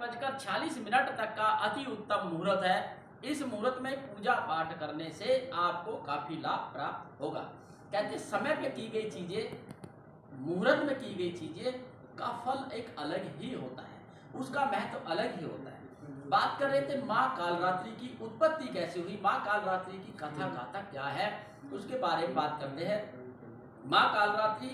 10:46 तक का अति उत्तम मुहूर्त है। इस मुहूर्त में पूजा पाठ करने से आपको काफी लाभ प्राप्त होगा। कहते समय पे की गई चीजें, मुहूर्त में की गई चीजें का फल एक अलग ही होता है, उसका महत्व अलग ही होता है। बात कर रहे थे माँ कालरात्रि की उत्पत्ति कैसे हुई, माँ कालरात्रि की कथा गाथा क्या है, उसके बारे में बात करते हैं। माँ कालरात्रि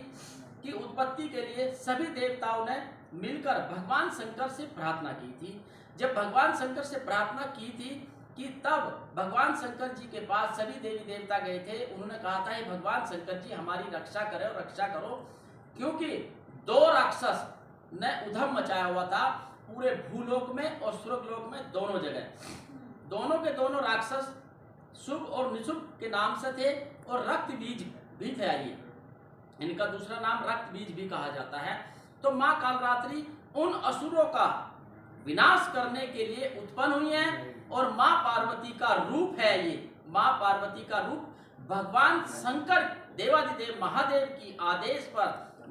की उत्पत्ति के लिए सभी देवताओं ने मिलकर भगवान शंकर से प्रार्थना की थी। जब भगवान शंकर से प्रार्थना की थी कि तब भगवान शंकर जी के पास सभी देवी देवता गए थे। उन्होंने कहा था, भगवान शंकर जी हमारी रक्षा करो, रक्षा करो, क्योंकि दो राक्षस ने उधम मचाया हुआ था पूरे भूलोक में और स्वर्गलोक में, दोनों जगह। दोनों के दोनों राक्षस शुभ और निशुभ के नाम से थे और रक्त बीज भी थे। ये इनका दूसरा नाम रक्त बीज भी कहा जाता है। तो माँ कालरात्रि उन असुरों का विनाश करने के लिए उत्पन्न हुई है और माँ पार्वती का रूप है। ये माँ पार्वती का रूप भगवान शंकर देवादिदेव महादेव की आदेश पर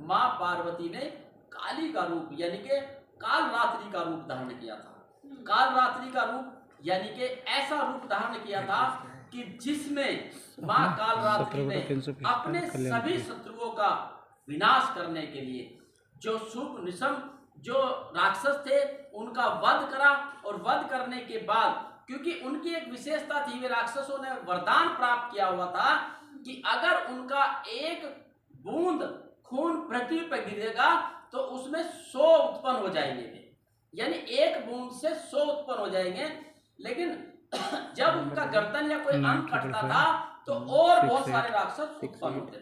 माँ पार्वती ने काली का रूप यानी कि कालरात्रि का रूप धारण किया था। कालरात्रि का रूप यानी कि ऐसा रूप धारण किया था कि जिसमें माँ कालरात्रि ने अपने सभी शत्रुओं का विनाश करने के लिए जो शुभ निशम जो राक्षस थे उनका वध करा। और वध करने के बाद, क्योंकि उनकी एक विशेषता थी, वे राक्षसों ने वरदान प्राप्त किया हुआ था कि अगर उनका एक बूंद खून पृथ्वी पर गिरेगा तो उसमें 100 उत्पन्न हो जाएंगे, यानी एक बूंद से 100 उत्पन्न हो जाएंगे। लेकिन जब उनका गर्दन या कोई अंग कटता था तो और बहुत सारे राक्षस उत्पन्न होते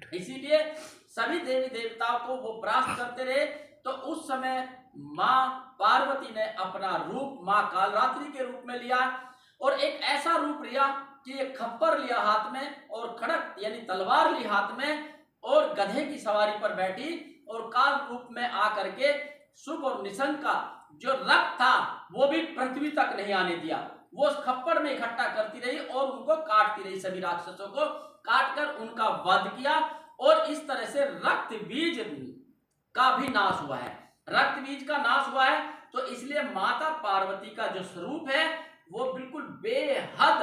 थे। इसीलिए सभी देवी देवताओं को वो परास्त करते रहे। तो उस समय माँ पार्वती ने अपना रूप माँ कालरात्रि के रूप में लिया और एक ऐसा रूप लिया कि एक खप्पर लिया हाथ में और खड़क यानी तलवार ली हाथ में और गधे की सवारी पर बैठी और काल रूप में आकर के शुभ और निशंक का जो रक्त था वो भी पृथ्वी तक नहीं आने दिया। वो उस खप्पर में इकट्ठा करती रही और उनको काटती रही, सभी राक्षसों को काटकर उनका वध किया। और इस तरह से रक्त बीज का भी नाश हुआ है। रक्त बीज का नाश हुआ है तो इसलिए माता पार्वती का जो स्वरूप है वो बिल्कुल बेहद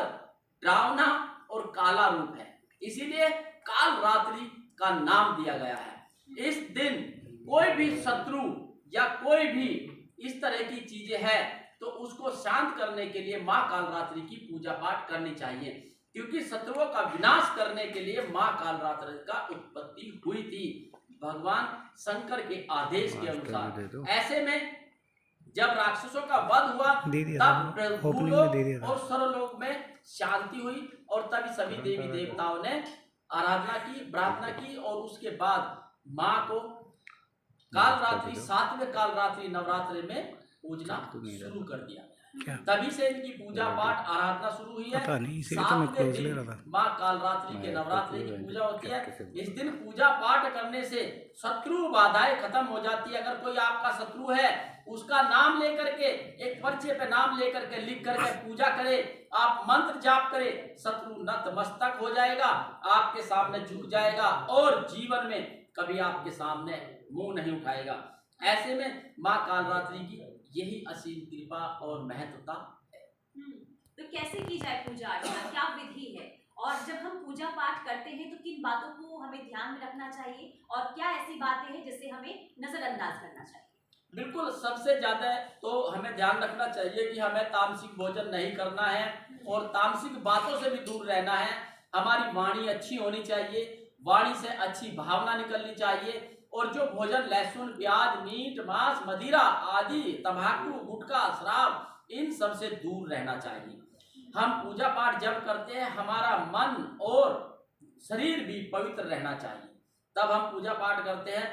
डरावना और काला रूप है, इसीलिए कालरात्रि का नाम दिया गया है। इस दिन कोई भी शत्रु या कोई भी इस तरह की चीजें है तो उसको शांत करने के लिए माँ कालरात्रि की पूजा पाठ करनी चाहिए, क्योंकि शत्रुओं का विनाश करने के लिए माँ कालरात्रि का उत्पत्ति हुई थी भगवान शंकर के आदेश के अनुसार। ऐसे में जब राक्षसों का वध हुआ तब भूलोक और स्वर्गलोक में शांति हुई और तभी सभी देवी देवताओं ने आराधना की, प्रार्थना की और उसके बाद माँ को कालरात्रि 7वें कालरात्रि नवरात्रि में पूजना शुरू कर दिया। तभी से इनकी पूजा पाठ आराधना शुरू हुई है। 7वें दिन माँ कालरात्रि के नवरात्रि की पूजा होती है। इस दिन पूजा पाठ करने से शत्रु बाधाएं खत्म हो जाती है। अगर कोई आपका शत्रु है उसका नाम लेकर के एक पर्चे पे नाम लेकर के लिख करके पूजा करे, आप मंत्र जाप करे, शत्रु नतमस्तक हो जाएगा, आपके सामने झुक जाएगा और जीवन में कभी आपके सामने मुंह नहीं उठाएगा। ऐसे में माँ कालरात्रि की यही असीम कृपा और महत्वता है। तो कैसे की जाए पूजा अर्चना, क्या विधि है, और जब हम पूजा पाठ करते हैं तो किन बातों को हमें ध्यान में रखना चाहिए और क्या ऐसी बातें हैं जिसे हमें नजरअंदाज करना चाहिए? बिल्कुल, सबसे ज्यादा तो हमें ध्यान रखना चाहिए कि हमें तामसिक भोजन नहीं करना है और तामसिक बातों से भी दूर रहना है। हमारी वाणी अच्छी होनी चाहिए, वाणी से अच्छी भावना निकलनी चाहिए और जो भोजन लहसुन प्याज मीट मांस मदिरा आदि तंबाकू गुटखा शराब इन सब से दूर रहना चाहिए। हम पूजा पाठ जब करते हैं हमारा मन और शरीर भी पवित्र रहना चाहिए, तब हम पूजा पाठ करते हैं।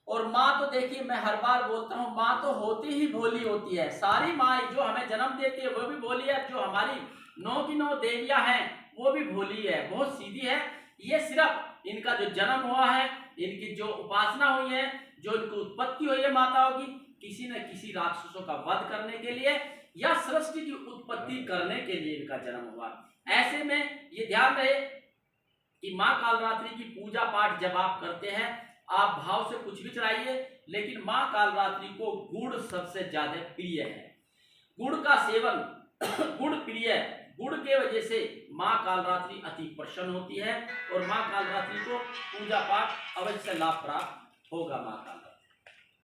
और माँ तो देखिए, मैं हर बार बोलता हूँ, माँ तो होती ही भोली होती है। सारी माँ जो हमें जन्म देती है वो भी भोली है, जो हमारी 9 की 9 देवियाँ हैं वो भी भोली है, बहुत सीधी है। ये सिर्फ इनका जो जन्म हुआ है, इनकी जो उपासना हुई है, जो इनकी उत्पत्ति हुई है माताओं की, किसी न किसी राक्षसों का वध करने के लिए या सृष्टि की उत्पत्ति करने के लिए इनका जन्म हुआ। ऐसे में ये ध्यान रहे कि माँ कालरात्रि की पूजा पाठ जब आप करते हैं, आप भाव से कुछ भी चढ़ाइए, लेकिन माँ कालरात्रि को गुड़ सबसे ज्यादा प्रिय है। गुड़ का सेवन गुड़ प्रिय, गुड़ के वजह से माँ कालरात्रि अति प्रसन्न होती है और माँ कालरात्रि को पूजा पाठ अवश्य लाभ प्राप्त होगा। माँ कालरात्रि